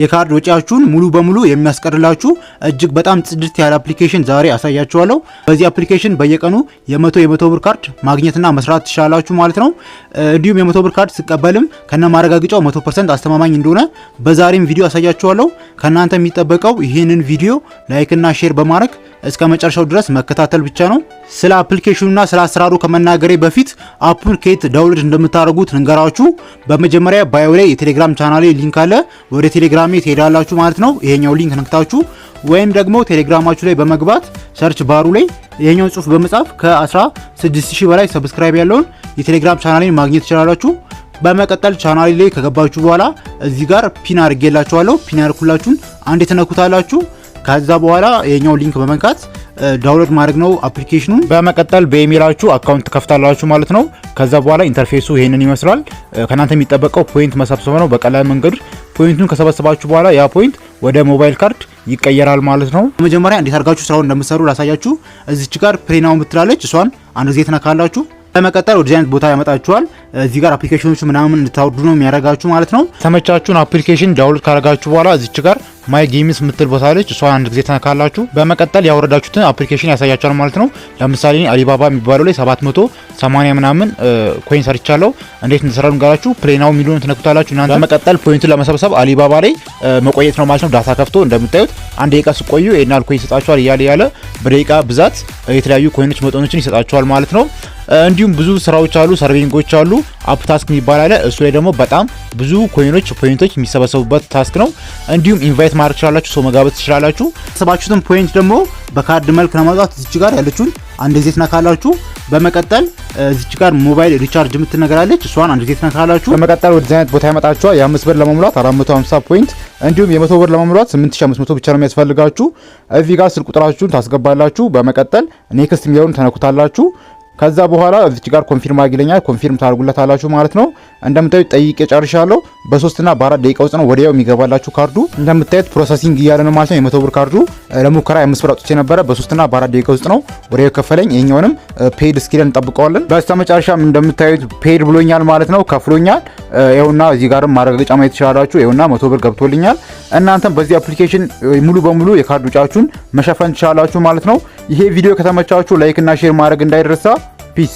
የካርድ ወጪያችሁን ሙሉ በሙሉ የሚያስቀርላችሁ እጅግ በጣም ጽድት ያለ አፕሊኬሽን ዛሬ አሳያችኋለሁ። በዚህ አፕሊኬሽን በየቀኑ የ100 ብር ካርድ ማግኘትና መስራት ትችላላችሁ ማለት ነው። እንዲሁም የ100 ብር ካርድ ስቀበልም ከነ ማረጋገጫው 100% አስተማማኝ እንደሆነ በዛሬም ቪዲዮ አሳያችኋለሁ። ከናንተ የሚጠበቀው ይህንን ቪዲዮ ላይክ እና ሼር በማድረግ እስከ መጨረሻው ድረስ መከታተል ብቻ ነው። ስለ አፕሊኬሽኑና ስለ አሰራሩ ከመናገሬ በፊት አፑን ከየት ዳውንሎድ እንደምታደርጉት ልንገራችሁ። በመጀመሪያ ባዮ ላይ የቴሌግራም ቻናሌ ሊንክ አለ። ወደ ቴሌግራም ትሄዳላችሁ ማለት ነው። ይሄኛው ሊንክ ነክታችሁ ወይም ደግሞ ቴሌግራማችሁ ላይ በመግባት ሰርች ባሩ ላይ ይሄኛውን ጽሁፍ በመጻፍ ከ16000 በላይ ሰብስክራይብ ያለውን የቴሌግራም ቻናሌን ማግኘት ትችላላችሁ። በመቀጠል ቻናሌ ላይ ከገባችሁ በኋላ እዚህ ጋር ፒን አድርጌላችኋለሁ። ፒን ያርኩላችሁን አንዴ ተነኩታላችሁ። ከዛ በኋላ ይሄኛው ሊንክ በመንካት ዳውንሎድ ማድረግ ነው አፕሊኬሽኑን። በመቀጠል በኢሜይላችሁ አካውንት ከፍታላችሁ ማለት ነው። ከዛ በኋላ ኢንተርፌሱ ይሄንን ይመስላል። ከናንተ የሚጠበቀው ፖይንት መሰብሰብ ነው። በቀላል መንገድ ፖይንቱን ከሰበሰባችሁ በኋላ ያ ፖይንት ወደ ሞባይል ካርድ ይቀየራል ማለት ነው። በመጀመሪያ እንዴት አድርጋችሁ ስራውን እንደምትሰሩ ላሳያችሁ። እዚች ጋር ፕሌናው ምትላለች፣ እሷን አንድ ጊዜ ትነካላችሁ። በመቀጠል ወደ ዛይነት ቦታ ያመጣችኋል። እዚህ ጋር አፕሊኬሽኖች ምናምን እንድታወርዱ ነው የሚያደርጋችሁ ማለት ነው። ተመቻችሁን አፕሊኬሽን ዳውንሎድ ካደረጋችሁ በኋላ እዚች ጋር ማይ ጌምስ ምትል ቦታ አለች፣ እሷን አንድ ጊዜ ተነካላችሁ። በመቀጠል ያወረዳችሁትን አፕሊኬሽን ያሳያችኋል ማለት ነው። ለምሳሌ አሊባባ የሚባለው ላይ 780 ምናምን ኮይን ሰርቻለሁ። እንዴት እንደሰራው ንገራችሁ። ፕሌናው ሚሊዮን ትነኩታላችሁ እናንተ። በመቀጠል ፖይንቱን ለመሰብሰብ አሊባባ ላይ መቆየት ነው ማለት ነው። ዳታ ከፍቶ እንደምታዩት አንድ ደቂቃ ስቆዩ ይሄናል ኮይን ይሰጣችኋል። ያለ በደቂቃ ብዛት የተለያዩ ኮይኖች መጠኖችን ይሰጣችኋል ማለት ነው። እንዲሁም ብዙ ስራዎች አሉ፣ ሰርቪንጎች አሉ። አፕ ታስክ የሚባል አለ። እሱ ላይ ደግሞ በጣም ብዙ ፖይንቶች የሚሰበሰቡበት ታስክ ነው። እንዲሁም ኢንቫይት ማድረግ ትችላላችሁ፣ ሰው መጋበዝ ትችላላችሁ። ሰባችሁትን ፖይንት ደግሞ በካርድ መልክ ለማውጣት እዚች ጋር ያለችውን አንድ ጊዜ ትነካላችሁ። በመቀጠል እዚች ጋር ሞባይል ሪቻርጅ የምትነገራለች፣ እሷን አንድ ጊዜ ትነካላችሁ። በመቀጠል ወደ ዛይነት ቦታ ያመጣችኋል። የ5 ብር ለመሙላት 450 ፖይንት እንዲሁም የ100 ብር ለመሙላት 8500 ብቻ ነው የሚያስፈልጋችሁ። እዚህ ጋር ስልክ ቁጥራችሁን ታስገባላችሁ። በመቀጠል ኔክስት የሚለውን ተነኩታላችሁ። ከዛ በኋላ እዚች ጋር ኮንፊርም አድርጊልኛል፣ ኮንፊርም ታርጉለታላችሁ ማለት ነው። እንደምታዩት ጠይቄ ጨርሻለሁ። በ3 እና በ4 ደቂቃ ውስጥ ነው ወዲያው የሚገባላችሁ ካርዱ። እንደምታዩት ፕሮሰሲንግ እያለ ነው ማለት ነው። የ100 ብር ካርዱ ለሙከራ 5 ብር አውጥቼ ነበረ። በ3 እና በ4 ደቂቃ ውስጥ ነው ወዲያው ከፈለኝ። ይሄኛውንም ፔድ እስኪለን እንጠብቀዋለን። በስተመጨረሻም እንደምታዩት ፔድ ብሎኛል ማለት ነው፣ ከፍሎኛል። ይኸውና እዚህ ጋርም ማረጋገጫ ማየት ትችላላችሁ። ይኸውና 100 ብር ገብቶልኛል። እናንተም በዚህ አፕሊኬሽን ሙሉ በሙሉ የካርድ ወጪያችሁን መሸፈን ትችላላችሁ ማለት ነው። ይሄ ቪዲዮ ከተመቻችሁ ላይክ እና ሼር ማድረግ እንዳይረሳ። ፒስ